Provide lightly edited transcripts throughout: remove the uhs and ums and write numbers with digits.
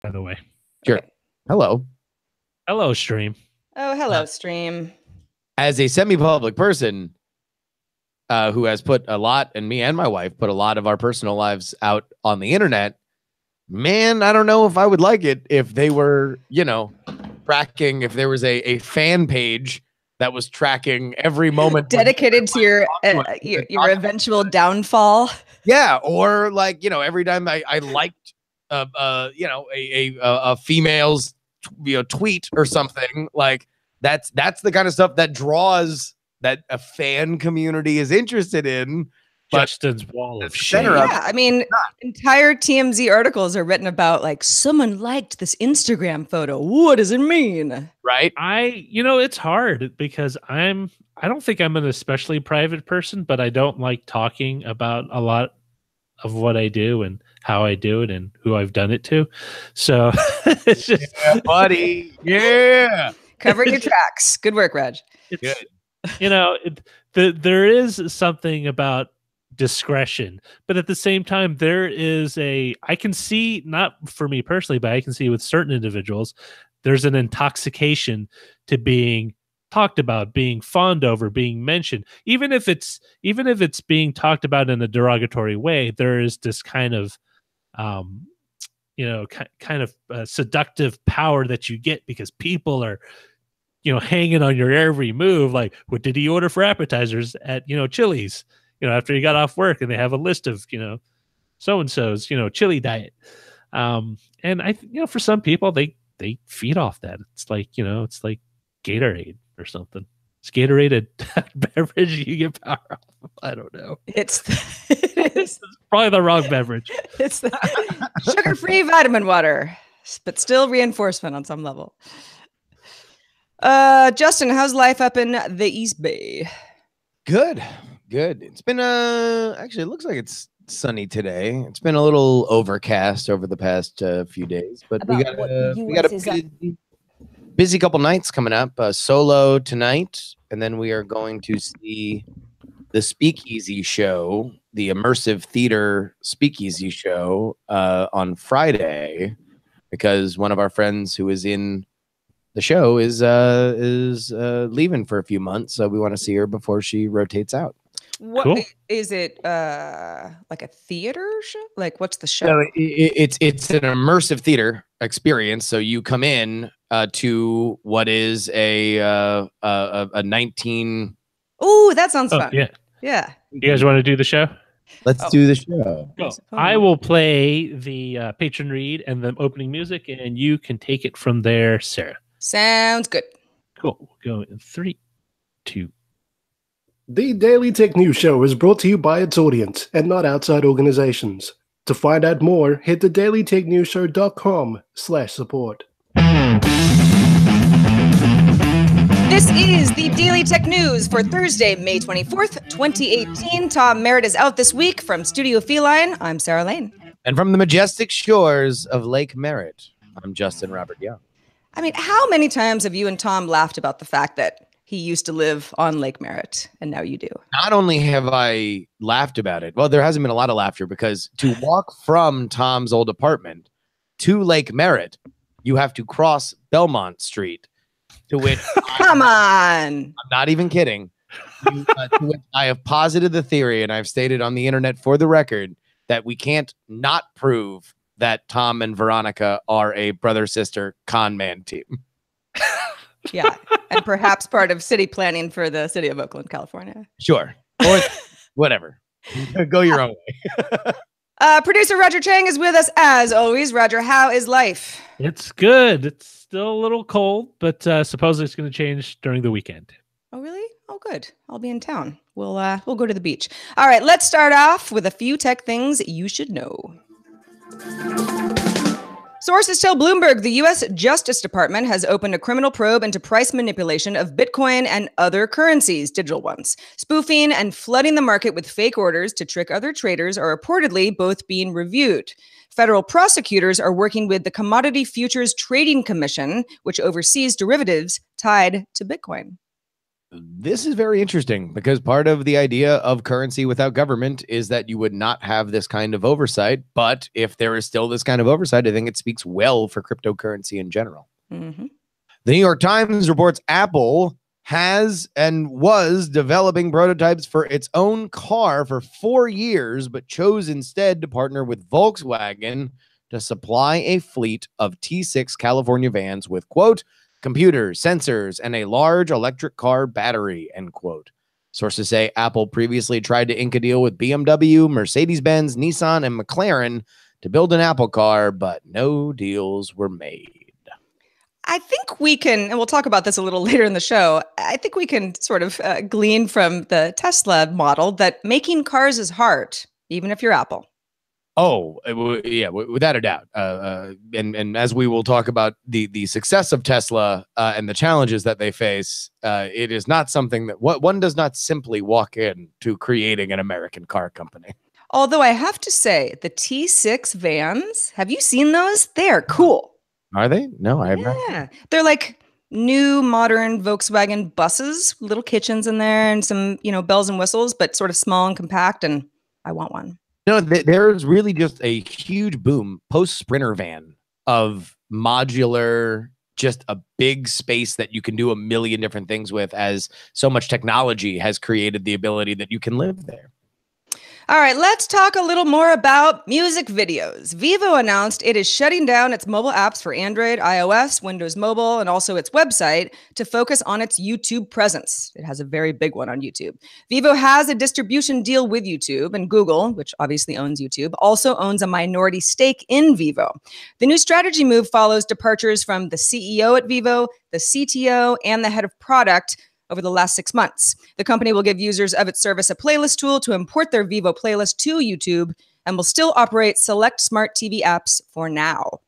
by the way. Sure. Okay. Hello. Hello, stream. Oh, hello, stream. As a semi-public person who has put a lot, and me and my wife put a lot of our personal lives out on the internet, man, I don't know if I would like it if they were, tracking, if there was a fan page that was tracking every moment dedicated to your eventual downfall. Yeah, or like, every time I liked a female's tweet or something, like that's the kind of stuff that draws that a fan community is interested in. Justin's wall of shame. Yeah, I mean, entire TMZ articles are written about like someone liked this Instagram photo. What does it mean? Right? It's hard because I don't think I'm an especially private person, but I don't like talking about a lot of what I do and how I do it and who I've done it to. So it's just, yeah, buddy. Yeah. Covering your tracks. Good work, Raj. Good. There is something about discretion, but at the same time, I can see, not for me personally, but I can see with certain individuals, there's an intoxication to being talked about, being fawned over, being mentioned. Even if it's being talked about in a derogatory way, there is this kind of seductive power that you get because people are hanging on your every move. Like, what did he order for appetizers at Chili's after he got off work, and they have a list of so-and-so's chili diet. And I for some people they feed off that. It's like Gatorade or something. It's Gatorade a beverage you get power off. I don't know. It's probably the wrong beverage. It's the sugar-free vitamin water, but still reinforcement on some level. Justin, how's life up in the East Bay? Good. It's been actually, it looks like it's sunny today. It's been a little overcast over the past few days, but we got a busy couple nights coming up. Solo tonight, and then we are going to see the Speakeasy show, the immersive theater Speakeasy show, on Friday, because one of our friends who is in the show is leaving for a few months, so we want to see her before she rotates out. What cool. Is it like a theater show? Like, what's the show? No, it's an immersive theater experience. So you come in to what is a 19. Oh, that sounds fun. Yeah. You guys want to do the show? Let's do the show. Cool. I will play the patron read and the opening music, and you can take it from there, Sarah. Sounds good. Cool. We'll go in 3, 2. The Daily Tech News Show is brought to you by its audience and not outside organizations. To find out more, hit thedailytechnewsshow.com/support. This is the Daily Tech News for Thursday, May 24th, 2018. Tom Merritt is out this week from Studio Feline. I'm Sarah Lane. And from the majestic shores of Lake Merritt, I'm Justin Robert Young. I mean, how many times have you and Tom laughed about the fact that he used to live on Lake Merritt, and now you do? Not only have I laughed about it, well, there hasn't been a lot of laughter, because to walk from Tom's old apartment to Lake Merritt, you have to cross Belmont Street, to which Come on. I'm not even kidding. To which I have posited the theory, and I've stated on the internet for the record, that we can't not prove that Tom and Veronica are a brother-sister con man team. Yeah, and perhaps part of city planning for the city of Oakland, California. Sure. Or whatever. Go your own way. Producer Roger Chang is with us as always. Roger, how is life? It's good. It's still a little cold, but supposedly it's going to change during the weekend. Oh, really? Oh, good. I'll be in town. We'll go to the beach. All right, let's start off with a few tech things you should know. Sources tell Bloomberg the U.S. Justice Department has opened a criminal probe into price manipulation of Bitcoin and other currencies, digital ones. Spoofing and flooding the market with fake orders to trick other traders are reportedly both being reviewed. Federal prosecutors are working with the Commodity Futures Trading Commission, which oversees derivatives tied to Bitcoin. This is very interesting because part of the idea of currency without government is that you would not have this kind of oversight. But if there is still this kind of oversight, I think it speaks well for cryptocurrency in general. Mm-hmm. The New York Times reports Apple has and was developing prototypes for its own car for 4 years, but chose instead to partner with Volkswagen to supply a fleet of T6 California vans with, quote, computers, sensors, and a large electric car battery, end quote. Sources say Apple previously tried to ink a deal with BMW, Mercedes-Benz, Nissan, and McLaren to build an Apple car, but no deals were made. I think we can, and we'll talk about this a little later in the show, I think we can sort of glean from the Tesla model that making cars is hard, even if you're Apple. Oh, yeah, without a doubt. And as we will talk about the success of Tesla and the challenges that they face, it is not something that one does not simply walk into creating an American car company. Although I have to say, the T6 vans, have you seen those? They are cool. Are they? No, I have not. Yeah, they're like new modern Volkswagen buses, little kitchens in there and some, bells and whistles, but sort of small and compact. And I want one. No, there's really just a huge boom post-Sprinter van of modular, just a big space that you can do a million different things with, as so much technology has created the ability that you can live there. All right, let's talk a little more about music videos. Vivo announced it is shutting down its mobile apps for Android, iOS, Windows Mobile, and also its website to focus on its YouTube presence. It has a very big one on YouTube. Vivo has a distribution deal with YouTube, and Google, which obviously owns YouTube, also owns a minority stake in Vivo. The new strategy move follows departures from the CEO at Vivo, the CTO, and the head of product over the last 6 months. The company will give users of its service a playlist tool to import their Vivo playlist to YouTube and will still operate select smart TV apps for now.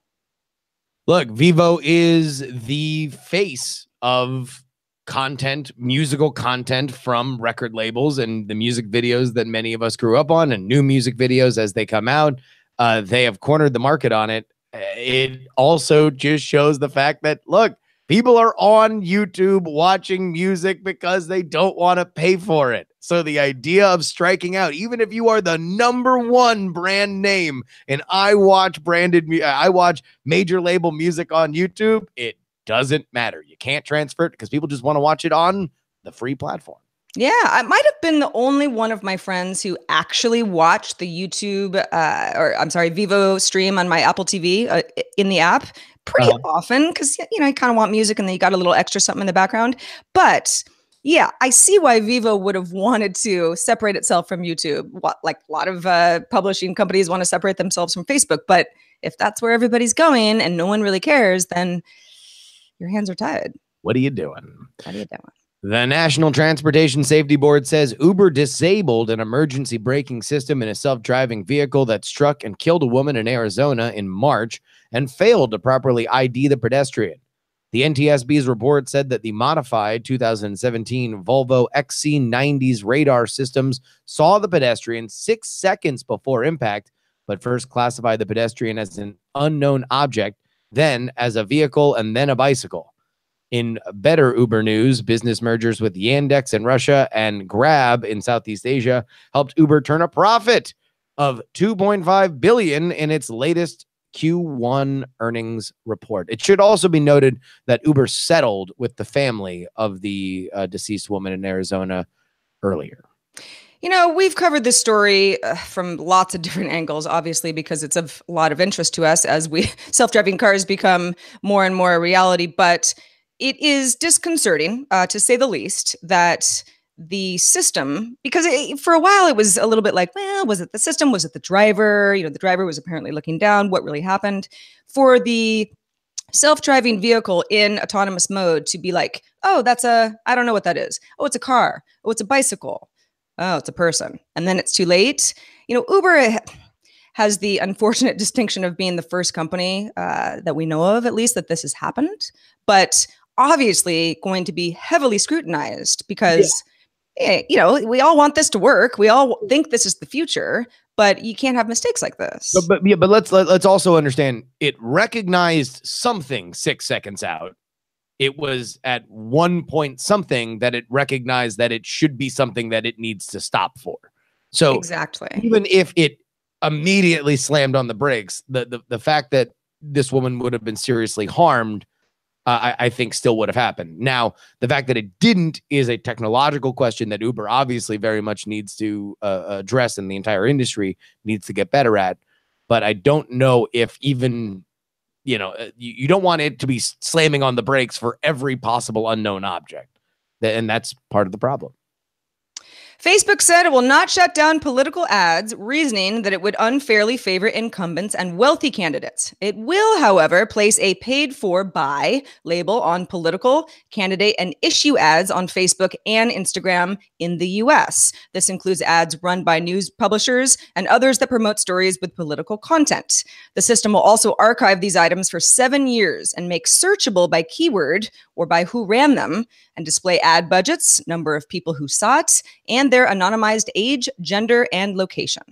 Look, Vivo is the face of content, musical content from record labels and the music videos that many of us grew up on and new music videos as they come out. They have cornered the market on it. It also just shows the fact that, look, people are on YouTube watching music because they don't want to pay for it. So the idea of striking out, even if you are the #1 brand name and I watch major label music on YouTube, it doesn't matter. You can't transfer it because people just want to watch it on the free platform. Yeah, I might have been the only one of my friends who actually watched the YouTube, Vivo stream on my Apple TV in the app pretty often because, I kind of want music and then you got a little extra something in the background. But yeah, I see why Vivo would have wanted to separate itself from YouTube. Like a lot of publishing companies want to separate themselves from Facebook. But if that's where everybody's going and no one really cares, then your hands are tied. What are you doing? What are you doing? The National Transportation Safety Board says Uber disabled an emergency braking system in a self-driving vehicle that struck and killed a woman in Arizona in March and failed to properly ID the pedestrian. The NTSB's report said that the modified 2017 Volvo XC90's radar systems saw the pedestrian 6 seconds before impact, but first classified the pedestrian as an unknown object, then as a vehicle, and then a bicycle. In better Uber news, business mergers with Yandex in Russia and Grab in Southeast Asia helped Uber turn a profit of $2.5 billion in its latest Q1 earnings report. It should also be noted that Uber settled with the family of the deceased woman in Arizona earlier. We've covered this story from lots of different angles, obviously, because it's of a lot of interest to us as self-driving cars become more and more a reality. But it is disconcerting, to say the least, that the system, because for a while it was a little bit like, well, was it the system? Was it the driver? The driver was apparently looking down. What really happened? For the self-driving vehicle in autonomous mode to be like, oh, I don't know what that is. Oh, it's a car. Oh, it's a bicycle. Oh, it's a person. And then it's too late. Uber has the unfortunate distinction of being the first company that we know of, at least, that this has happened. But obviously going to be heavily scrutinized because, we all want this to work. We all think this is the future, but you can't have mistakes like this. But let's also understand it recognized something 6 seconds out. It was at one point something that it recognized that it should be something that it needs to stop for. So exactly, even if it immediately slammed on the brakes, the fact that this woman would have been seriously harmed, I think still would have happened. Now, the fact that it didn't is a technological question that Uber obviously very much needs to address, and the entire industry needs to get better at. But I don't know if even, you don't want it to be slamming on the brakes for every possible unknown object. And that's part of the problem. Facebook said it will not shut down political ads, reasoning that it would unfairly favor incumbents and wealthy candidates. It will, however, place a paid-for buy label on political, candidate, and issue ads on Facebook and Instagram in the US. This includes ads run by news publishers and others that promote stories with political content. The system will also archive these items for 7 years and make searchable by keyword or by who ran them, and display ad budgets, number of people who saw it, and their anonymized age, gender, and location.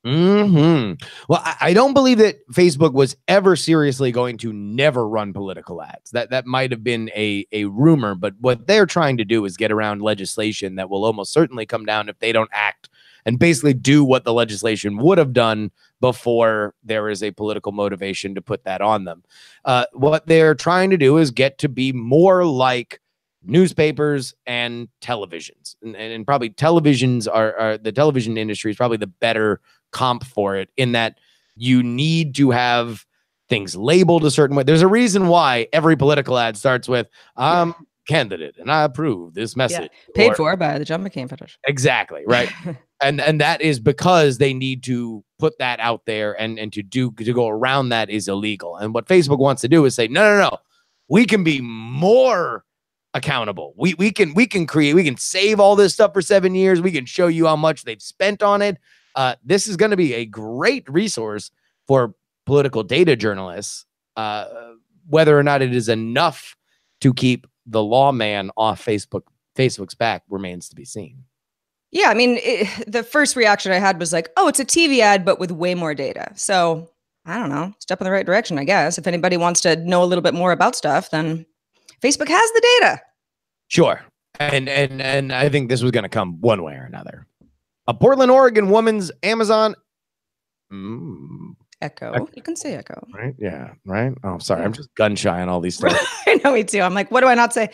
Well, I don't believe that Facebook was ever seriously going to never run political ads. That might have been a rumor, but what they're trying to do is get around legislation that will almost certainly come down if they don't act and basically do what the legislation would have done before there is a political motivation to put that on them. What they're trying to do is get to be more like newspapers and televisions, and probably televisions are the television industry is probably the better comp for it, in that you need to have things labeled a certain way. There's a reason why every political ad starts with candidate and I approve this message, paid for by the John McCain Foundation. Exactly, right. and that is because they need to put that out there, and to go around that is illegal. And what Facebook wants to do is say, no, we can be more accountable. We can save all this stuff for 7 years. We can show you how much they've spent on it. This is going to be a great resource for political data journalists. Whether or not it is enough to keep the lawman off Facebook's back remains to be seen. Yeah, I mean, the first reaction I had was like, oh, it's a TV ad, but with way more data. So I don't know, step in the right direction, I guess. If anybody wants to know a little bit more about stuff, then Facebook has the data. Sure. And I think this was going to come one way or another. A Portland, Oregon woman's Amazon Echo. You can say Echo. Right? Yeah. Right. Oh, sorry. I'm just gun shy on all these stories. I know, me too. I'm like, what do I not say?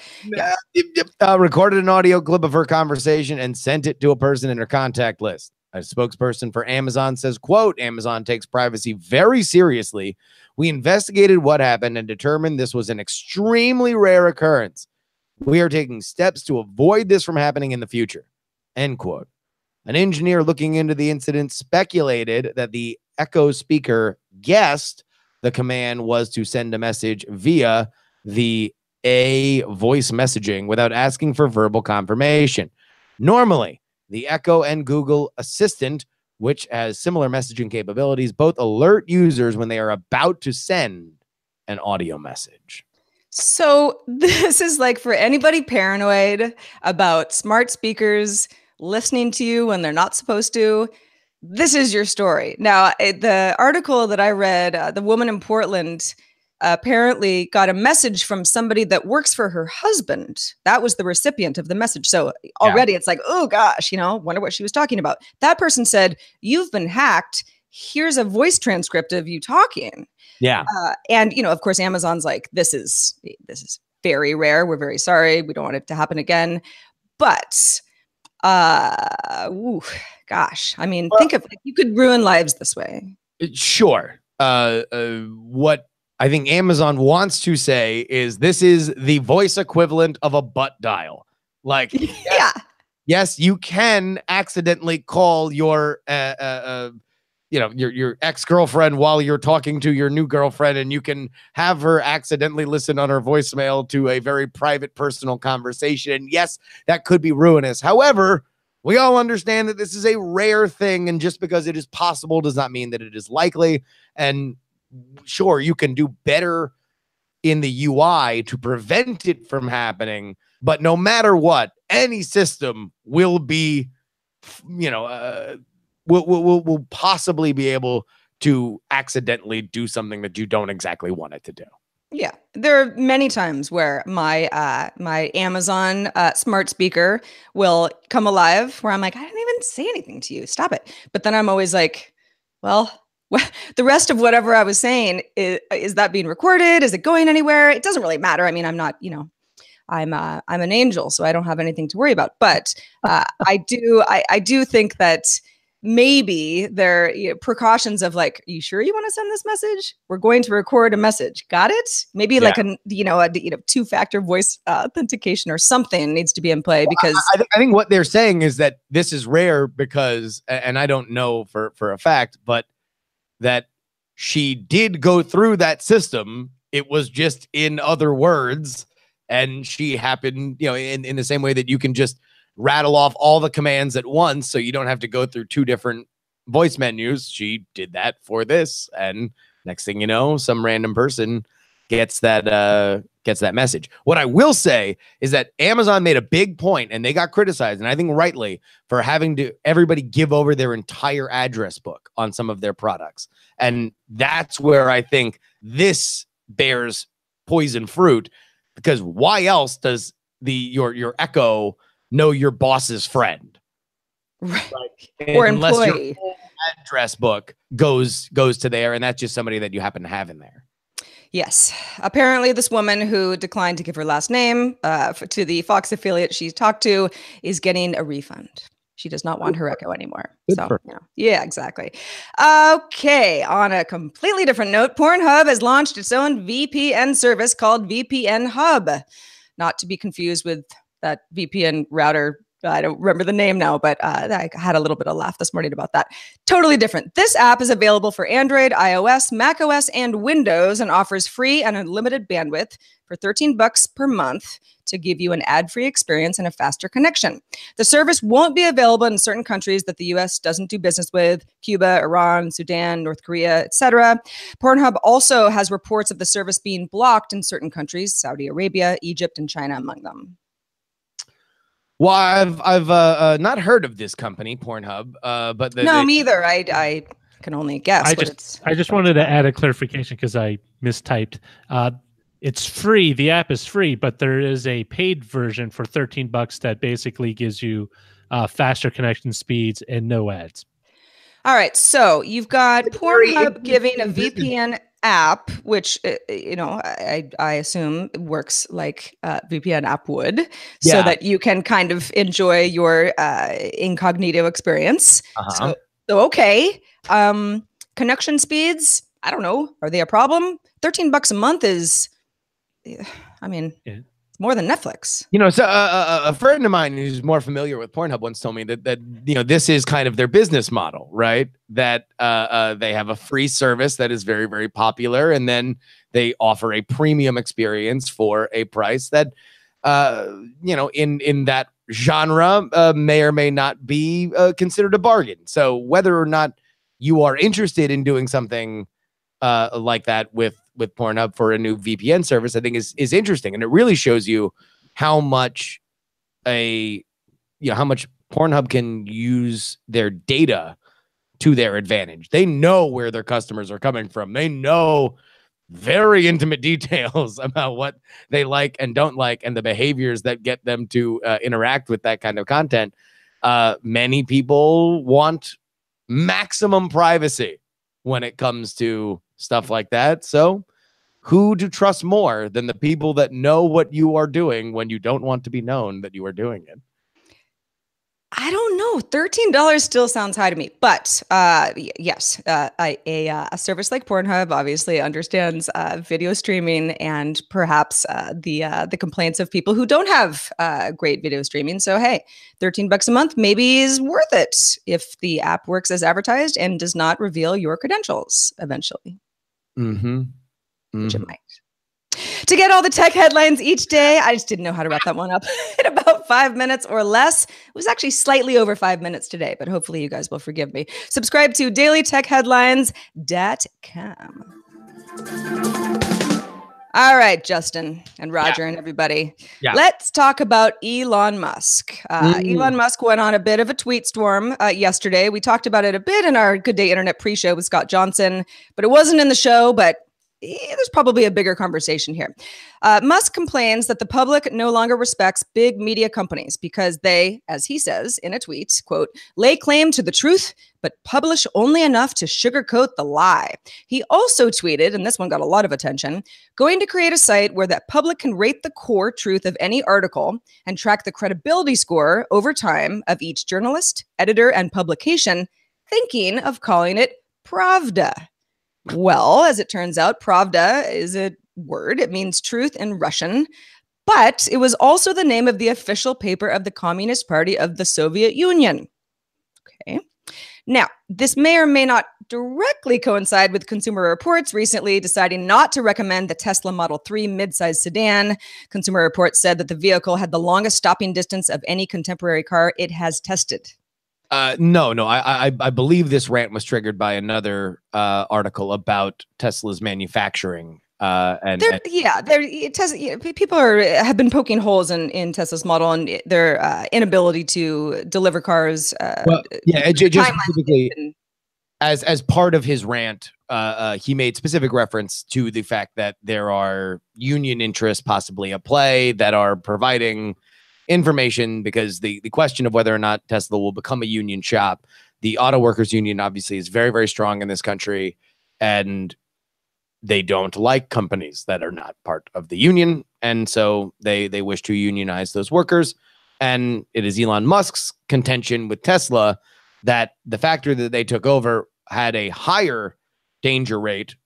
Recorded an audio clip of her conversation and sent it to a person in her contact list. A spokesperson for Amazon says, quote, Amazon takes privacy very seriously. We investigated what happened and determined this was an extremely rare occurrence. We are taking steps to avoid this from happening in the future. End quote. An engineer looking into the incident speculated that the Echo speaker guessed the command was to send a message via the voice messaging without asking for verbal confirmation. Normally, the Echo and Google Assistant, which has similar messaging capabilities, both alert users when they are about to send an audio message. So this is like for anybody paranoid about smart speakers listening to you when they're not supposed to. This is your story. Now, the article that I read, the woman in Portland apparently got a message from somebody that works for her husband. That was the recipient of the message. So already it's like, oh gosh, wonder what she was talking about. That person said, you've been hacked. Here's a voice transcript of you talking. Yeah. And, of course, Amazon's like, this is very rare. We're very sorry. We don't want it to happen again. But, gosh, I mean, think of you could ruin lives this way. Sure. What I think Amazon wants to say is this is the voice equivalent of a butt dial. Like, yeah. Yes, you can accidentally call your your ex-girlfriend while you're talking to your new girlfriend, and you can have her accidentally listen on her voicemail to a very private, personal conversation. And yes, that could be ruinous. However, we all understand that this is a rare thing, and just because it is possible does not mean that it is likely. And sure, you can do better in the UI to prevent it from happening, but no matter what, any system will be, will possibly be able to accidentally do something that you don't exactly want it to do. Yeah, there are many times where my my Amazon smart speaker will come alive where I'm like, I didn't even say anything to you. Stop it. But then I'm always like, well, the rest of whatever I was saying, is that being recorded? Is it going anywhere? It doesn't really matter. I mean, I'm not, I'm an angel, so I don't have anything to worry about. But I do think that maybe there are precautions of like, are you sure you want to send this message? We're going to record a message. Got it? Maybe like a two-factor voice authentication or something needs to be in play, because I think what they're saying is that this is rare because, and I don't know for a fact, but that she did go through that system. It was just in other words, and she happened, in the same way that you can just rattle off all the commands at once, so you don't have to go through two different voice menus. She did that for this, and next thing you know, some random person gets that message. What I will say is that Amazon made a big point, and they got criticized, and I think rightly, for having to everybody give over their entire address book on some of their products. And that's where I think this bears poison fruit, because why else does your Echo know your boss's friend? Right. Or unless employee. your whole address book goes to there, and that's just somebody that you happen to have in there. Yes. Apparently, this woman who declined to give her last name to the Fox affiliate she talked to is getting a refund. She does not want her Echo anymore. Yeah, exactly. Okay. On a completely different note, Pornhub has launched its own VPN service called VPN Hub. Not to be confused with that VPN router. I don't remember the name now, but I had a little bit of laugh this morning about that. Totally different. This app is available for Android, iOS, macOS, and Windows, and offers free and unlimited bandwidth for $13 per month to give you an ad-free experience and a faster connection. The service won't be available in certain countries that the U.S. doesn't do business with: Cuba, Iran, Sudan, North Korea, etc. Pornhub also has reports of the service being blocked in certain countries: Saudi Arabia, Egypt, and China among them. Well, I've not heard of this company, Pornhub, but me either. I can only guess. I just wanted to add a clarification because I mistyped. It's free. The app is free, but there is a paid version for $13 that basically gives you faster connection speeds and no ads. All right, so you've got Pornhub giving a VPN app, which I assume works like a VPN app would, so that you can kind of enjoy your incognito experience. So okay, connection speeds, I don't know, are they a problem? $13 a month is, I mean, it's more than Netflix. So a friend of mine who's more familiar with Pornhub once told me that this is kind of their business model, right? That they have a free service that is very, very popular, and then they offer a premium experience for a price that, in that genre, may or may not be considered a bargain. So whether or not you are interested in doing something like that with Pornhub for a new VPN service, I think is interesting, and it really shows you how much how much Pornhub can use their data to their advantage. They know where their customers are coming from. They know very intimate details about what they like and don't like, and the behaviors that get them to interact with that kind of content. Many people want maximum privacy when it comes to stuff like that. So who to trust more than the people that know what you are doing when you don't want to be known that you are doing it? I don't know. $13 still sounds high to me, but yes, a service like Pornhub obviously understands video streaming and perhaps the complaints of people who don't have great video streaming. So hey, $13 a month maybe is worth it if the app works as advertised and does not reveal your credentials eventually. Which it might. To get all the tech headlines each day, I just didn't know how to wrap that one up in about 5 minutes or less. It was actually slightly over 5 minutes today, but hopefully you guys will forgive me. Subscribe to dailytechheadlines.com. All right, Justin and Roger and everybody. Let's talk about Elon Musk. Elon Musk went on a bit of a tweet storm yesterday. We talked about it a bit in our Good Day Internet pre-show with Scott Johnson, but it wasn't in the show. But there's probably a bigger conversation here. Musk complains that the public no longer respects big media companies because they, as he says in a tweet, quote, lay claim to the truth, but publish only enough to sugarcoat the lie. He also tweeted, and this one got a lot of attention, going to create a site where the public can rate the core truth of any article and track the credibility score over time of each journalist, editor, and publication, thinking of calling it Pravda. Well, as it turns out, Pravda is a word. It means truth in Russian, but it was also the name of the official paper of the Communist Party of the Soviet Union. Okay. Now, this may or may not directly coincide with Consumer Reports recently deciding not to recommend the Tesla Model 3 midsize sedan. Consumer Reports said that the vehicle had the longest stopping distance of any contemporary car it has tested. No. I believe this rant was triggered by another article about Tesla's manufacturing. People have been poking holes in Tesla's model and their inability to deliver cars. Just specifically, as part of his rant, he made specific reference to the fact that there are union interests possibly at play that are providing information, because the question of whether or not Tesla will become a union shop, the auto workers union obviously is very, very strong in this country, and they don't like companies that are not part of the union, and so they wish to unionize those workers. And it is Elon Musk's contention with Tesla that the factory that they took over had a higher danger rate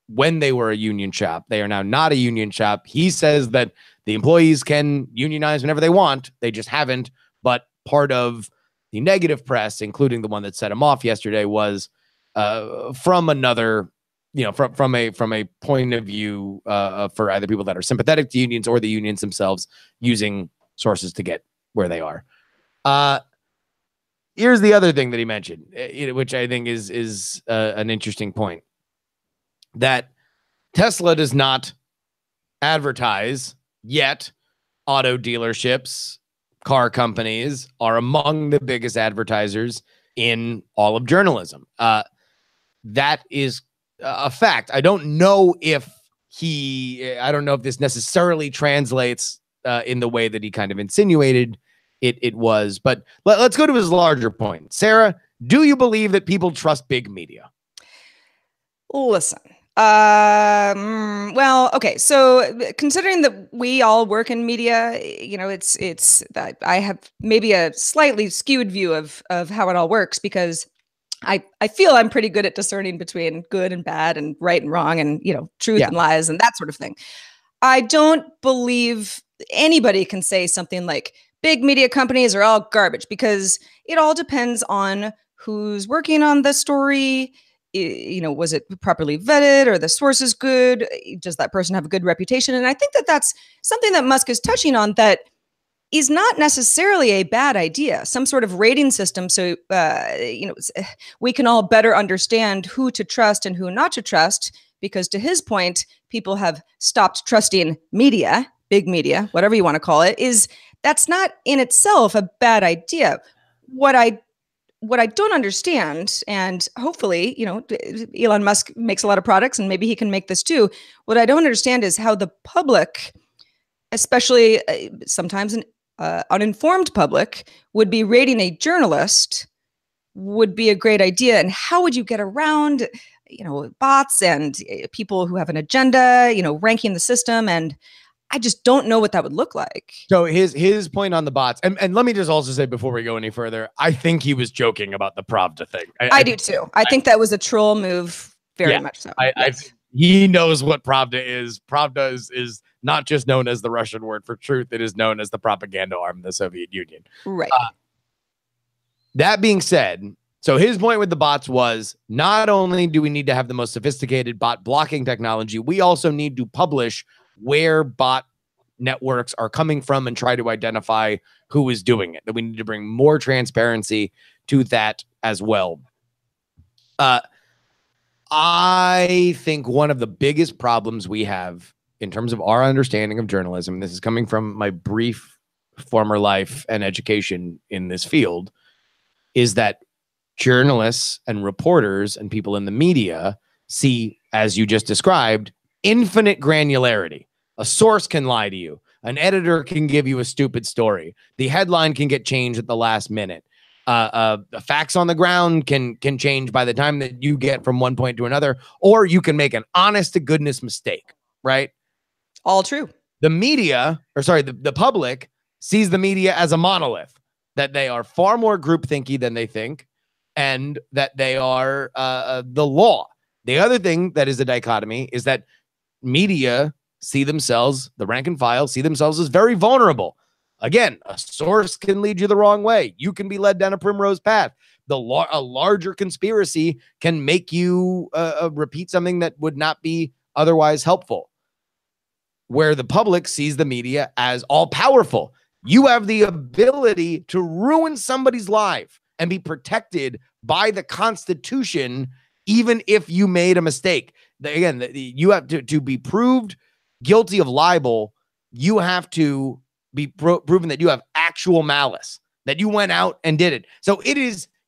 when they were a union shop. They are now not a union shop. He says that the employees can unionize whenever they want. They just haven't. But part of the negative press, including the one that set him off yesterday, was from another, from a point of view for either people that are sympathetic to unions or the unions themselves using sources to get where they are. Here's the other thing that he mentioned, which I think is an interesting point, that Tesla does not advertise yet. Auto dealerships, car companies are among the biggest advertisers in all of journalism. That is a fact. I don't know if this necessarily translates in the way that he kind of insinuated it was, but let's go to his larger point. Sarah, do you believe that people trust big media? Listen, well, okay. So considering that we all work in media, it's that I have maybe a slightly skewed view of how it all works, because I feel I'm pretty good at discerning between good and bad and right and wrong and, truth and lies and that sort of thing. I don't believe anybody can say something like big media companies are all garbage, because it all depends on who's working on the story. Was it properly vetted? Or the source is good? Does that person have a good reputation? And I think that that's something that Musk is touching on that is not necessarily a bad idea. Some sort of rating system, so we can all better understand who to trust and who not to trust. Because to his point, people have stopped trusting media, big media, whatever you want to call it. That's not in itself a bad idea. What I don't understand, and hopefully, Elon Musk makes a lot of products and maybe he can make this too. What I don't understand is how the public, especially sometimes an uninformed public, would be rating a journalist would be a great idea. And how would you get around, bots and people who have an agenda, ranking the system? And I just don't know what that would look like. So his point on the bots, and let me just also say before we go any further, I think he was joking about the Pravda thing. I do too. I think that was a troll move, very much so. He knows what Pravda is. Pravda is not just known as the Russian word for truth. It is known as the propaganda arm of the Soviet Union. Right. That being said, so his point with the bots was, not only do we need to have the most sophisticated bot blocking technology, we also need to publish where bot networks are coming from and try to identify who is doing it. That we need to bring more transparency to that as well. I think one of the biggest problems we have in terms of our understanding of journalism, this is coming from my brief former life and education in this field, is that journalists and reporters and people in the media see, as you just described, infinite granularity. A source can lie to you. An editor can give you a stupid story. The headline can get changed at the last minute. The facts on the ground can change by the time that you get from one point to another, or you can make an honest to goodness mistake, right? All true. The media, or sorry, the public sees the media as a monolith, that they are far more groupthinky than they think, and that they are the law. The other thing that is a dichotomy is that media see themselves, the rank and file, see themselves as very vulnerable. Again, a source can lead you the wrong way. You can be led down a primrose path. A larger conspiracy can make you repeat something that would not be otherwise helpful. Where the public sees the media as all powerful. You have the ability to ruin somebody's life and be protected by the Constitution, even if you made a mistake. Again, you have to be proved guilty of libel. You have to be proven that you have actual malice, that you went out and did it. So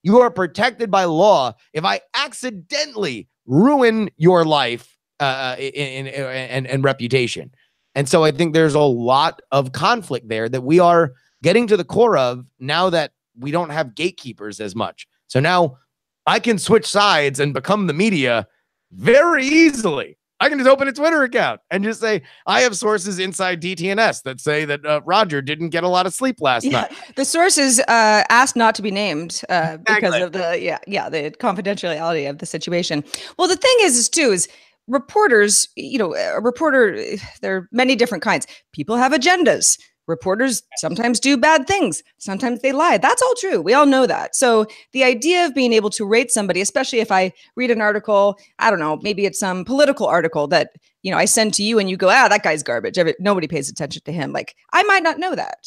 you are protected by law. If I accidentally ruin your life and reputation. And so I think there's a lot of conflict there that we are getting to the core of now that we don't have gatekeepers as much. So now I can switch sides and become the media very easily. I can just open a Twitter account and just say, I have sources inside DTNS that say that Roger didn't get a lot of sleep last night. The sources asked not to be named because of the confidentiality of the situation. Well, the thing is reporters, a reporter, there are many different kinds. People have agendas. Reporters sometimes do bad things. Sometimes they lie. That's all true. We all know that. So the idea of being able to rate somebody, especially if I read an article, I don't know, maybe it's some political article that, I send to you and you go, that guy's garbage. Nobody pays attention to him. Like, I might not know that.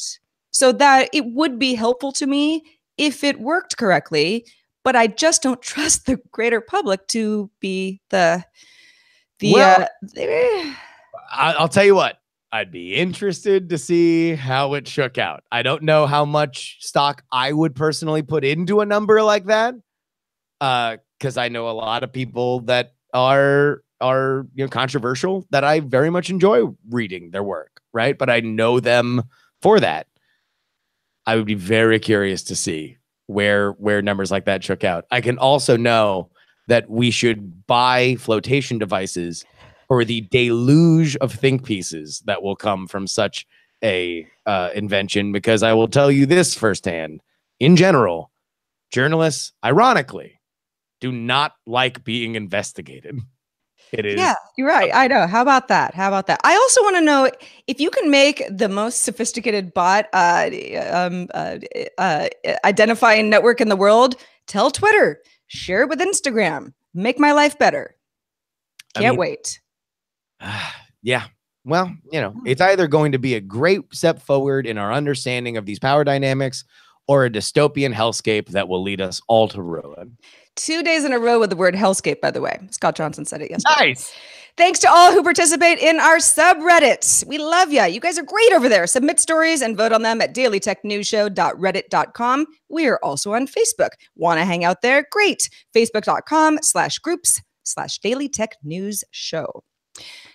So that it would be helpful to me if it worked correctly, but I just don't trust the greater public to be I'll tell you what. I'd be interested to see how it shook out. I don't know how much stock I would personally put into a number like that, because I know a lot of people that are controversial that I very much enjoy reading their work, right? But I know them for that. I would be very curious to see where numbers like that shook out. I can also know that we should buy flotation devices for the deluge of think pieces that will come from such a invention, because I will tell you this firsthand. In general, journalists, ironically, do not like being investigated. It is. Yeah, you're right. I know. How about that? I also want to know if you can make the most sophisticated bot identifying network in the world. Tell Twitter, share it with Instagram, make my life better. Can't wait. Yeah. Well, it's either going to be a great step forward in our understanding of these power dynamics or a dystopian hellscape that will lead us all to ruin. 2 days in a row with the word hellscape, by the way. Scott Johnson said it yesterday. Nice. Thanks to all who participate in our subreddits. We love you. You guys are great over there. Submit stories and vote on them at dailytechnewsshow.reddit.com. We are also on Facebook. Want to hang out there? Great. Facebook.com/groups/dailytechnewsshow.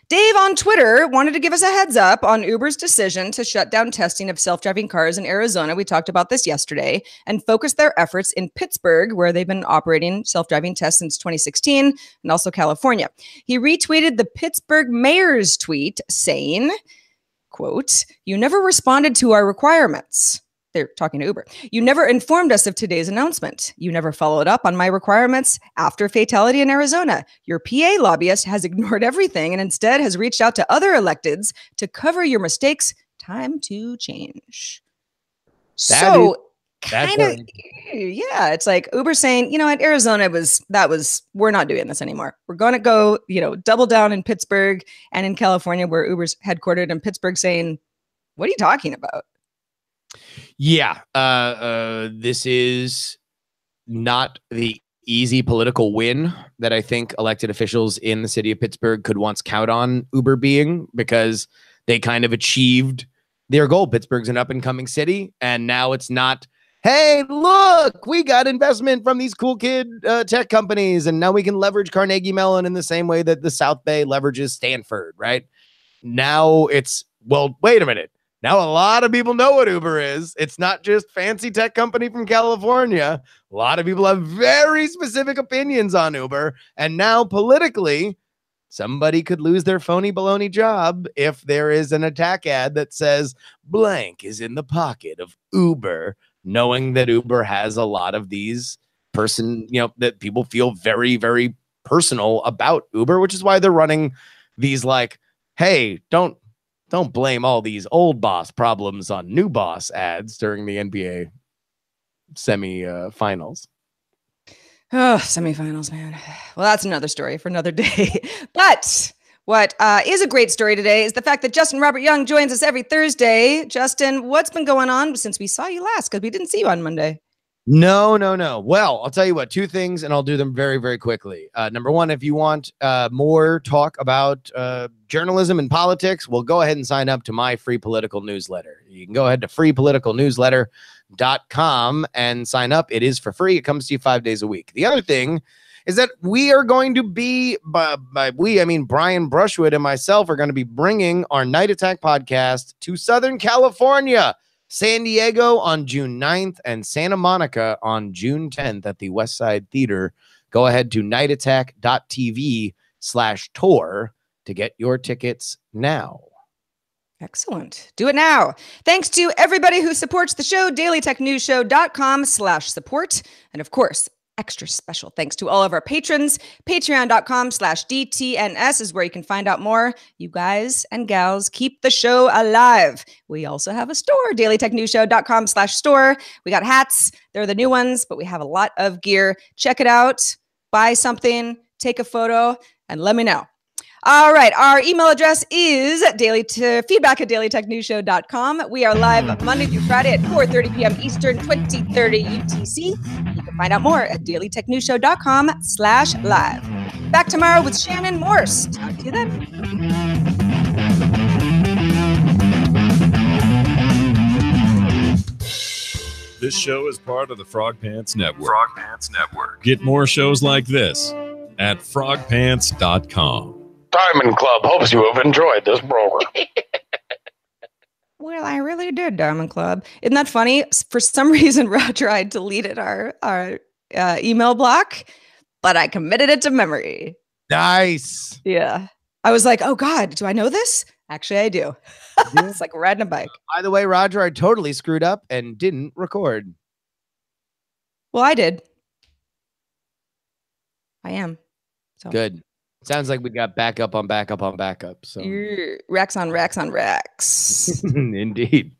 Dave on Twitter wanted to give us a heads up on Uber's decision to shut down testing of self-driving cars in Arizona. We talked about this yesterday, and focus their efforts in Pittsburgh, where they've been operating self-driving tests since 2016, and also California. He retweeted the Pittsburgh mayor's tweet saying, quote, "You never responded to our requirements." They're talking to Uber. "You never informed us of today's announcement. You never followed up on my requirements after fatality in Arizona. Your PA lobbyist has ignored everything and instead has reached out to other electeds to cover your mistakes. Time to change." It's like Uber saying, at Arizona we're not doing this anymore. We're going to go, double down in Pittsburgh and in California, where Uber's headquartered, in Pittsburgh, saying, what are you talking about? Yeah, this is not the easy political win that I think elected officials in the city of Pittsburgh could once count on Uber being, because they kind of achieved their goal. Pittsburgh's an up and coming city, and now it's not hey, look, we got investment from these cool kid tech companies, and now we can leverage Carnegie Mellon in the same way that the South Bay leverages Stanford, right? Now it's, well, wait a minute. Now a lot of people know what Uber is. It's not just fancy tech company from California. A lot of people have very specific opinions on Uber. And now politically, somebody could lose their phony baloney job if there is an attack ad that says blank is in the pocket of Uber, knowing that Uber has a lot of these that people feel very, very personal about Uber, which is why they're running these like, hey, don't blame all these old boss problems on new boss ads during the NBA semi-finals. Oh, semifinals, man. Well, that's another story for another day. But what is a great story today is the fact that Justin Robert Young joins us every Thursday. Justin, what's been going on since we saw you last? Because we didn't see you on Monday. No. Well, I'll tell you what, two things, and I'll do them very, very quickly. Number one, if you want more talk about journalism and politics, well, go ahead and sign up to my free political newsletter. You can go ahead to freepoliticalnewsletter.com and sign up. It is for free. It comes to you 5 days a week. The other thing is that we are going to be, by we, I mean Brian Brushwood and myself are going to be bringing our Night Attack podcast to Southern California. San Diego on June 9th and Santa Monica on June 10th at the West Side Theater. Go ahead to nightattack.tv/tour to get your tickets now. Excellent. Do it now. Thanks to everybody who supports the show, dailytechnewsshow.com/support. And of course, extra special thanks to all of our patrons. Patreon.com/DTNS is where you can find out more. You guys and gals keep the show alive. We also have a store, dailytechnewsshow.com/store. We got hats. They're the new ones, but we have a lot of gear. Check it out. Buy something, take a photo, and let me know. All right. Our email address is feedback@dailytechnewsshow.com. We are live Monday through Friday at 4:30 p.m. Eastern, 2030 UTC. You can find out more at dailytechnewsshow.com/live. Back tomorrow with Shannon Morse. Talk to you then. This show is part of the Frog Pants Network. Frog Pants Network. Get more shows like this at frogpants.com. Diamond Club hopes you have enjoyed this program. Well, I really did, Diamond Club. Isn't that funny? For some reason, Roger, I deleted our email block, but I committed it to memory. Nice. Yeah. I was like, oh, God, do I know this? Actually, I do. It's like riding a bike. By the way, Roger, I totally screwed up and didn't record. Well, I did. I am. So. Good. Sounds like we got backup on backup on backup. So racks on racks on racks. Indeed.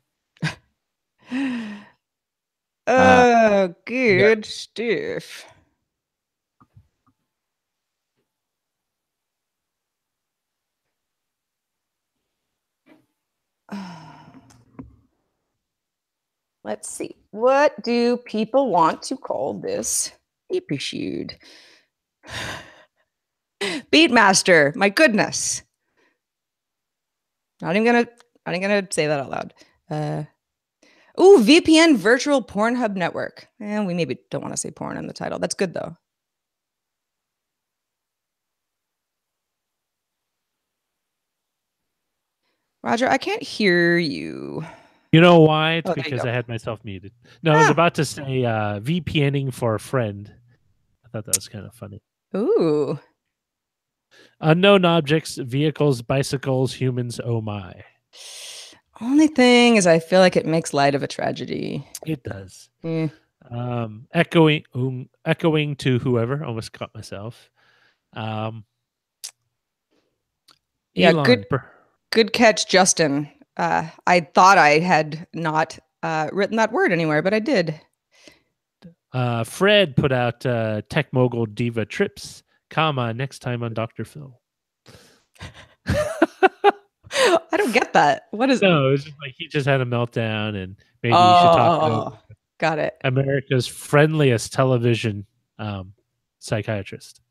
Oh, good stuff. Let's see. What do people want to call this episode? Beatmaster, my goodness. Not even gonna say that out loud. VPN virtual Pornhub network. We maybe don't want to say porn in the title. That's good though. Roger, I can't hear you. You know why? It's because I had myself muted. No, I was about to say VPNing for a friend. I thought that was kind of funny. Ooh. Unknown objects, vehicles, bicycles, humans, oh my. Only thing is I feel like it makes light of a tragedy. It does. Yeah. Echoing to whoever, almost caught myself. Good catch, Justin. I thought I had not written that word anywhere, but I did. Fred put out Tech Mogul Diva Trips, next time on Dr. Phil. I don't get that. What is No, it's just like he just had a meltdown and maybe you should talk to got it. America's friendliest television psychiatrist.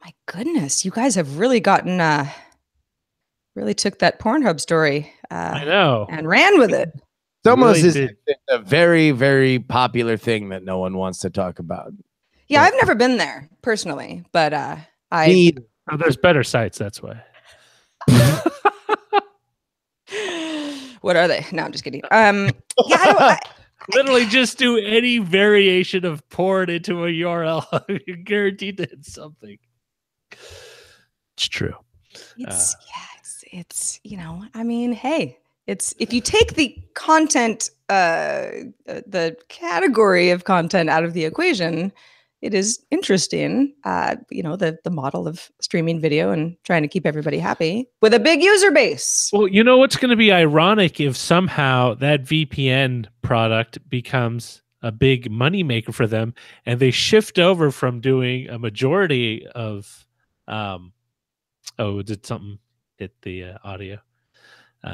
My goodness, you guys have really gotten really took that Pornhub story I know. And ran with it. Somos is a very, very popular thing that no one wants to talk about. Yeah, I've never been there personally, but there's better sites, that's why. What are they? No, I'm just kidding. Yeah, literally just do any variation of porn into a URL. You're guaranteed to hit something. It's true. It's I mean, hey, it's if you take the content, the category of content out of the equation, it is interesting. The model of streaming video and trying to keep everybody happy with a big user base. Well, you know what's going to be ironic if somehow that VPN product becomes a big moneymaker for them, and they shift over from doing a majority of. Did something hit the audio?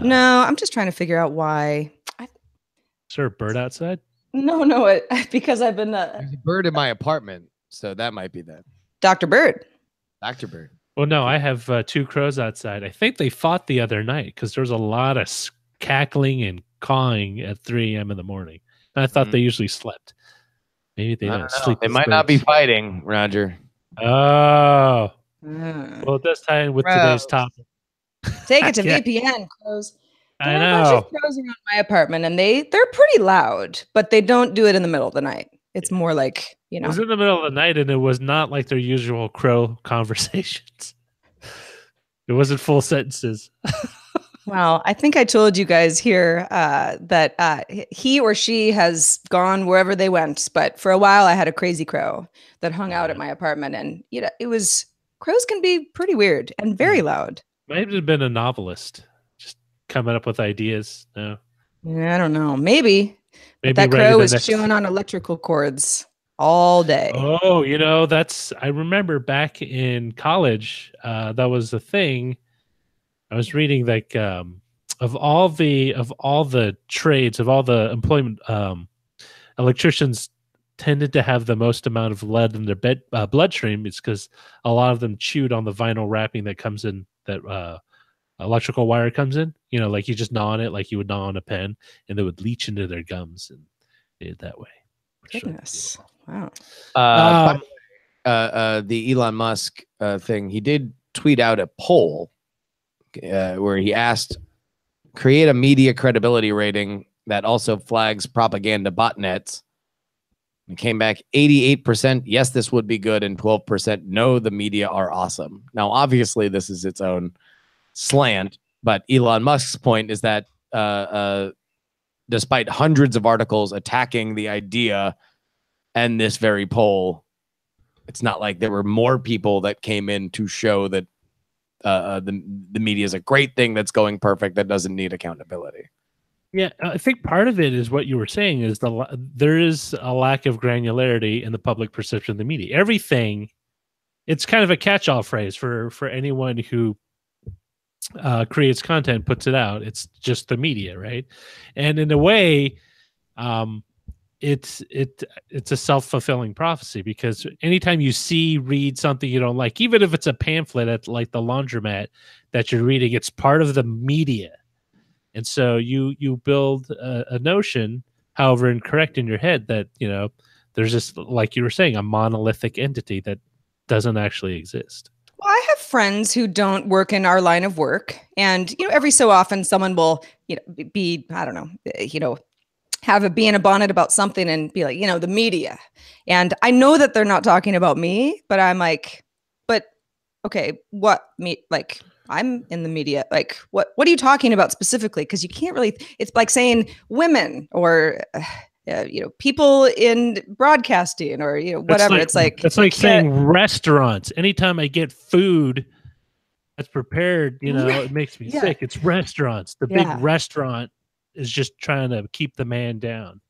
No, I'm just trying to figure out why. Is there a bird outside? No, because I've been. There's a bird in my apartment, so that might be that. Dr. Bird. Dr. Bird. Well, no, I have 2 crows outside. I think they fought the other night because there was a lot of cackling and cawing at 3 a.m. in the morning. And I thought they usually slept. Maybe they don't sleep. They might not be fighting, Roger. Oh. Well, it does tie in with today's topic. Take it to VPN, crows. I know. There are a bunch of crows around my apartment, and they're pretty loud, but they don't do it in the middle of the night. It's more like, It was in the middle of the night, and it was not like their usual crow conversations. It wasn't full sentences. Well, I think I told you guys here that he or she has gone wherever they went. But for a while, I had a crazy crow that hung out at my apartment, and crows can be pretty weird and very loud. Might have been a novelist, just coming up with ideas. No, I don't know. Maybe that crow was chewing on electrical cords all day. Oh, I remember back in college, that was the thing. I was reading like of all the trades, of all the employment, electricians tended to have the most amount of lead in their bloodstream. It's because a lot of them chewed on the vinyl wrapping that comes in, that electrical wire comes in. Like you just gnaw on it like you would gnaw on a pen, and they would leach into their gums and did it that way. Goodness. Wow. The Elon Musk thing, he did tweet out a poll where he asked, create a media credibility rating that also flags propaganda botnets. It came back 88%, yes, this would be good, and 12%, no, the media are awesome. Now, obviously, this is its own slant, but Elon Musk's point is that despite hundreds of articles attacking the idea and this very poll, it's not like there were more people that came in to show that the media is a great thing that's going perfect, that doesn't need accountability. Yeah, I think part of it is what you were saying is there is a lack of granularity in the public perception of the media. Everything, it's kind of a catch-all phrase for anyone who creates content, puts it out. It's just the media, right? And in a way, it's a self-fulfilling prophecy, because anytime you read something you don't like, even if it's a pamphlet at like the laundromat that you're reading, it's part of the media. And so you build a notion, however incorrect in your head, that there's just, like you were saying, a monolithic entity that doesn't actually exist. Well, I have friends who don't work in our line of work, and every so often someone will be, I don't know, be in a bonnet about something and be like, the media. And I know that they're not talking about me, but I'm like, but okay, what me like? I'm in the media. Like, what are you talking about specifically? Because you can't really, it's like saying women or, people in broadcasting or, whatever. It's like saying restaurants. Anytime I get food that's prepared, it makes me sick. It's restaurants. The big restaurant is just trying to keep the man down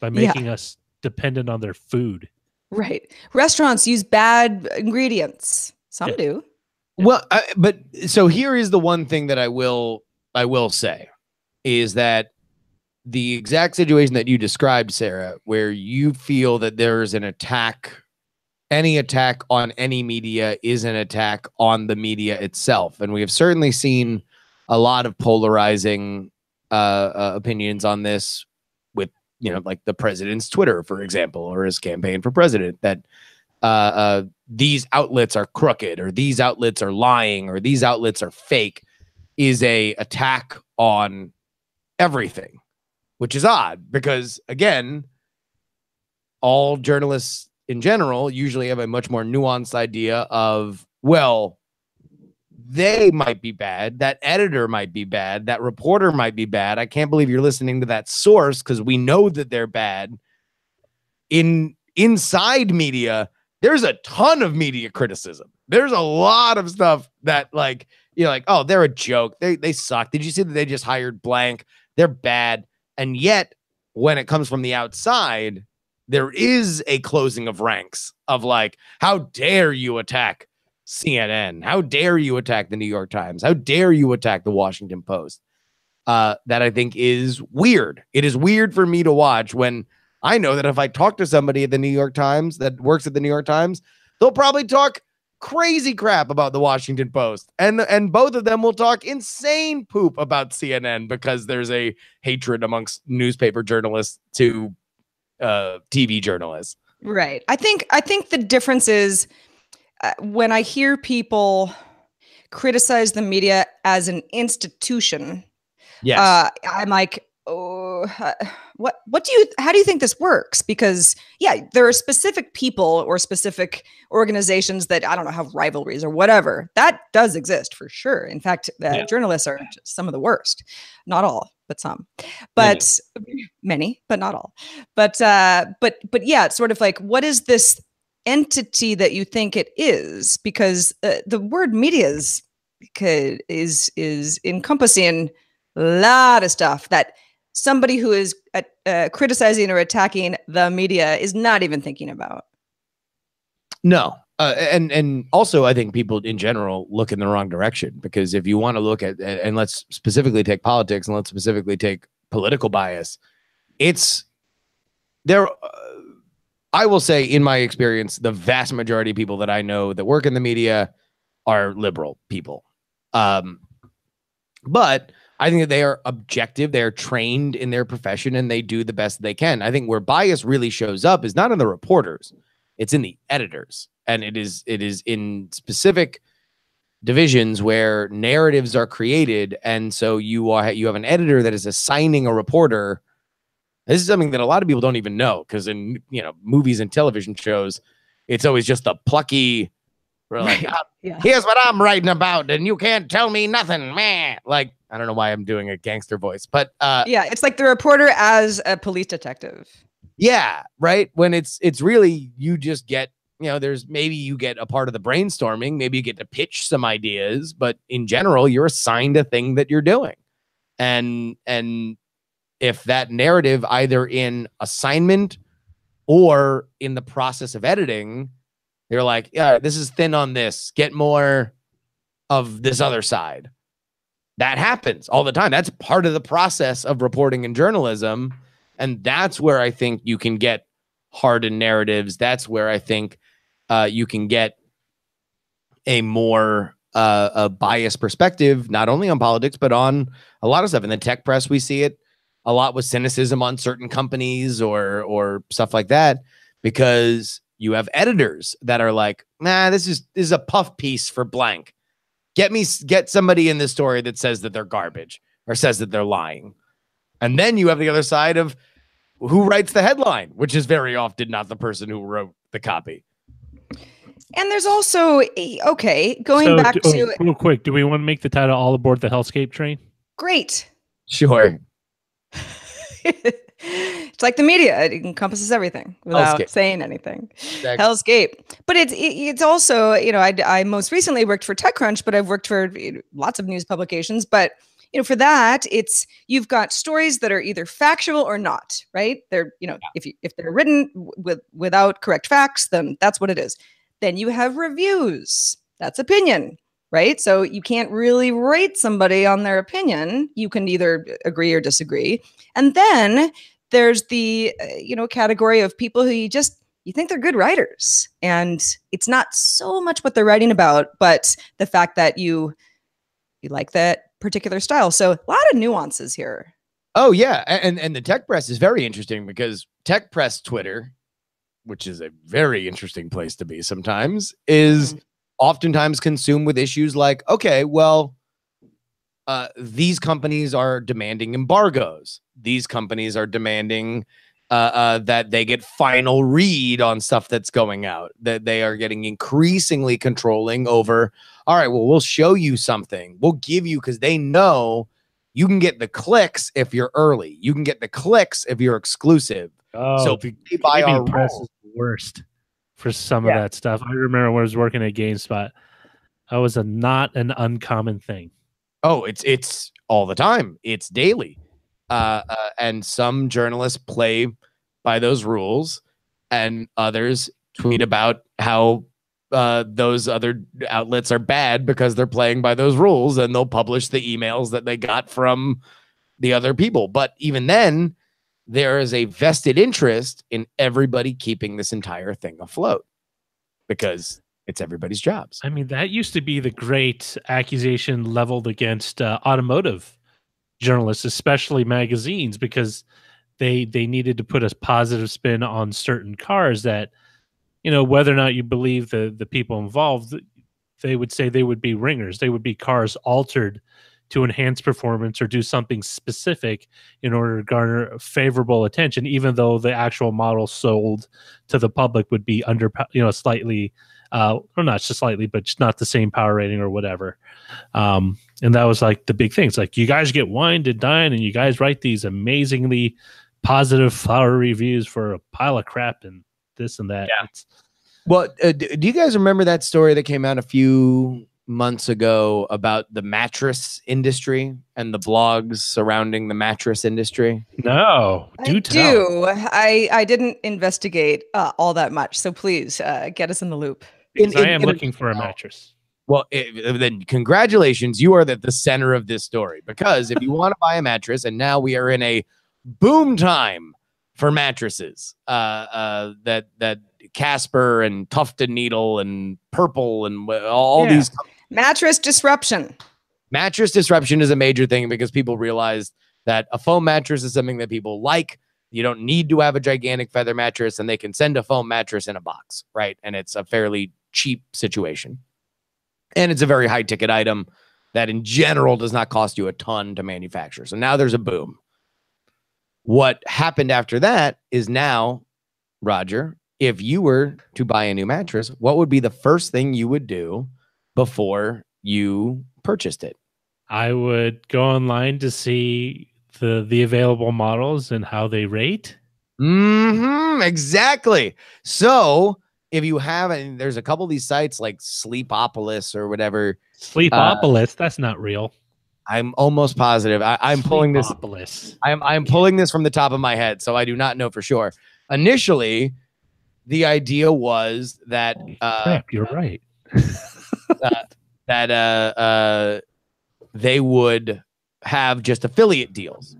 by making us dependent on their food. Right. Restaurants use bad ingredients. Some do. Well, but so here is the one thing that I will say is that the exact situation that you described, Sarah, where you feel that there is an attack, any attack on any media is an attack on the media itself. And we have certainly seen a lot of polarizing opinions on this with, like the president's Twitter, for example, or his campaign for president, that these outlets are crooked, or these outlets are lying, or these outlets are fake, is a attack on everything, which is odd because, again, all journalists in general usually have a much more nuanced idea of, well, they might be bad, that editor might be bad, that reporter might be bad. I can't believe you're listening to that source because we know that they're bad. Inside media, there's a ton of media criticism. There's a lot of stuff that, like, oh, they're a joke. They suck. Did you see that they just hired blank? They're bad. And yet, when it comes from the outside, there is a closing of ranks of like, how dare you attack CNN? How dare you attack the New York Times? How dare you attack the Washington Post? That I think is weird. It is weird for me to watch when I know that if I talk to somebody at the New York Times that works at the New York Times, they'll probably talk crazy crap about the Washington Post. And both of them will talk insane poop about CNN because there's a hatred amongst newspaper journalists to TV journalists. Right. I think the difference is when I hear people criticize the media as an institution, yes, I'm like, oh, how do you think this works? Because there are specific people or specific organizations that, I don't know, have rivalries or whatever. That does exist for sure. In fact, journalists are just some of the worst. Not all, but some. But many, but not all. But yeah, it's sort of like, what is this entity that you think it is? Because the word media is encompassing a lot of stuff that somebody who is criticizing or attacking the media is not even thinking about. No. And also, I think people in general look in the wrong direction, because if you want to look at, and let's specifically take politics and let's specifically take political bias, it's there. I will say, in my experience, the vast majority of people that I know that work in the media are liberal people. But I think that they are objective. They're trained in their profession and they do the best they can. I think where bias really shows up is not in the reporters, it's in the editors. And it is in specific divisions where narratives are created. And so you have an editor that is assigning a reporter. This is something that a lot of people don't even know, because in movies and television shows, it's always just the plucky, we're like, here's what I'm writing about, and you can't tell me nothing, man. Like, I don't know why I'm doing a gangster voice, but it's like the reporter as a police detective. Yeah, right. When it's really, you just get, there's maybe you get a part of the brainstorming, maybe you get to pitch some ideas, but in general, you're assigned a thing that you're doing. And if that narrative, either in assignment or in the process of editing, you're like, yeah, this is thin on this, get more of this other side. That happens all the time. That's part of the process of reporting and journalism. And that's where I think you can get hardened narratives. That's where I think you can get a more a biased perspective, not only on politics, but on a lot of stuff. In the tech press, we see it a lot with cynicism on certain companies or stuff like that, because you have editors that are like, nah, this is a puff piece for blank. Get somebody in this story that says that they're garbage or says that they're lying. And then you have the other side of who writes the headline, which is very often not the person who wrote the copy. And there's also, going back to... Real quick, do we want to make the title All Aboard the Hellscape Train? Great. Sure. It's like the media. It encompasses everything without saying anything. Exactly. Hellscape. But it's also, I most recently worked for TechCrunch, but I've worked for lots of news publications. But, for that, you've got stories that are either factual or not, right? They're, if they're written without correct facts, then that's what it is. Then you have reviews. That's opinion, right? So you can't really rate somebody on their opinion. You can either agree or disagree. And then there's the, category of people who you think they're good writers. And it's not so much what they're writing about, but the fact that you like that particular style. So a lot of nuances here. Oh yeah, and the tech press is very interesting because tech press Twitter, which is a very interesting place to be sometimes, is oftentimes consumed with issues like, okay, well, these companies are demanding embargoes. These companies are demanding that they get final read on stuff that's going out, that they are getting increasingly controlling over. All right, well, we'll show you something. We'll give you, because they know you can get the clicks if you're early. You can get the clicks if you're exclusive. Oh, so the they buy our press role. is the worst for some of that stuff. I remember when I was working at GameSpot, that was not an uncommon thing. Oh, it's all the time. It's daily. And some journalists play by those rules, and others tweet about how those other outlets are bad because they're playing by those rules, and they'll publish the emails that they got from the other people. But even then, there is a vested interest in everybody keeping this entire thing afloat because it's everybody's jobs. I mean, that used to be the great accusation leveled against automotive journalists, especially magazines, because they needed to put a positive spin on certain cars that, whether or not you believe the people involved, they would say they would be ringers. They would be cars altered to enhance performance or do something specific in order to garner favorable attention, even though the actual model sold to the public would be under, slightly, or not just slightly, but just not the same power rating or whatever. And that was like the big thing. It's like, you guys get wined and dined, and you guys write these amazingly positive flower reviews for a pile of crap and this and that. Yeah. Well, do you guys remember that story that came out a few months ago about the mattress industry and the blogs surrounding the mattress industry? No, tell. I didn't investigate all that much, so please get us in the loop. I am looking for a mattress. Well, then congratulations, you are at the center of this story, because if you want to buy a mattress, and now we are in a boom time for mattresses, that Casper and Tufted Needle and Purple and all these. Mattress disruption. Mattress disruption is a major thing because people realize that a foam mattress is something that people like. You don't need to have a gigantic feather mattress, and they can send a foam mattress in a box, right? And it's a fairly cheap situation. And it's a very high ticket item that in general does not cost you a ton to manufacture. So now there's a boom. What happened after that is now, Roger, if you were to buy a new mattress, what would be the first thing you would do before you purchased it? I would go online to see the available models and how they rate. Exactly. So if you have, and there's a couple of these sites like Sleepopolis or whatever. Sleepopolis, that's not real. I'm almost positive. I'm pulling this. I'm pulling this from the top of my head, so I do not know for sure. Initially, the idea was that crap, you're right. that they would have just affiliate deals.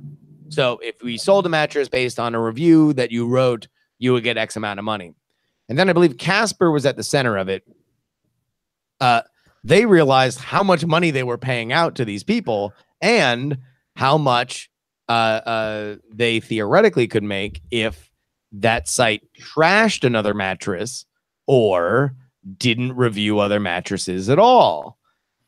So if we sold a mattress based on a review that you wrote, you would get X amount of money. And then I believe Casper was at the center of it. They realized how much money they were paying out to these people and how much they theoretically could make if that site trashed another mattress or didn't review other mattresses at all.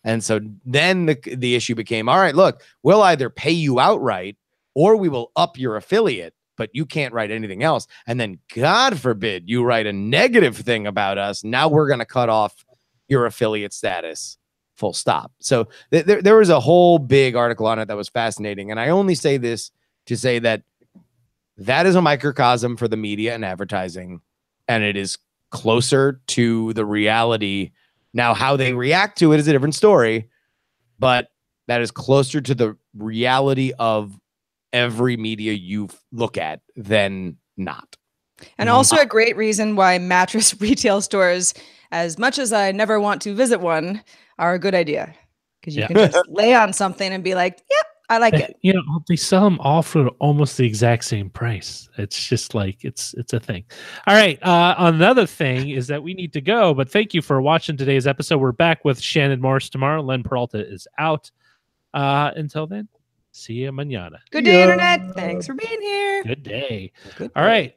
And so then the issue became, all right, look, we'll either pay you outright or we will up your affiliate, but you can't write anything else. And then God forbid you write a negative thing about us. Now we're going to cut off your affiliate status, full stop. So there was a whole big article on it that was fascinating. And I only say this to say that is a microcosm for the media and advertising. And it is closer to the reality. Now, how they react to it is a different story, but that is closer to the reality of every media you look at than not. And also a great reason why mattress retail stores, as much as I never want to visit one, are a good idea. Because you can just lay on something and be like, yep, I like it. You know, they sell them all for almost the exact same price. It's just like, it's a thing. All right. Another thing is that we need to go, but thank you for watching today's episode. We're back with Shannon Morris tomorrow. Len Peralta is out. Until then, See you mañana. Good day, Internet. Thanks for being here. Good day. Good All day. right.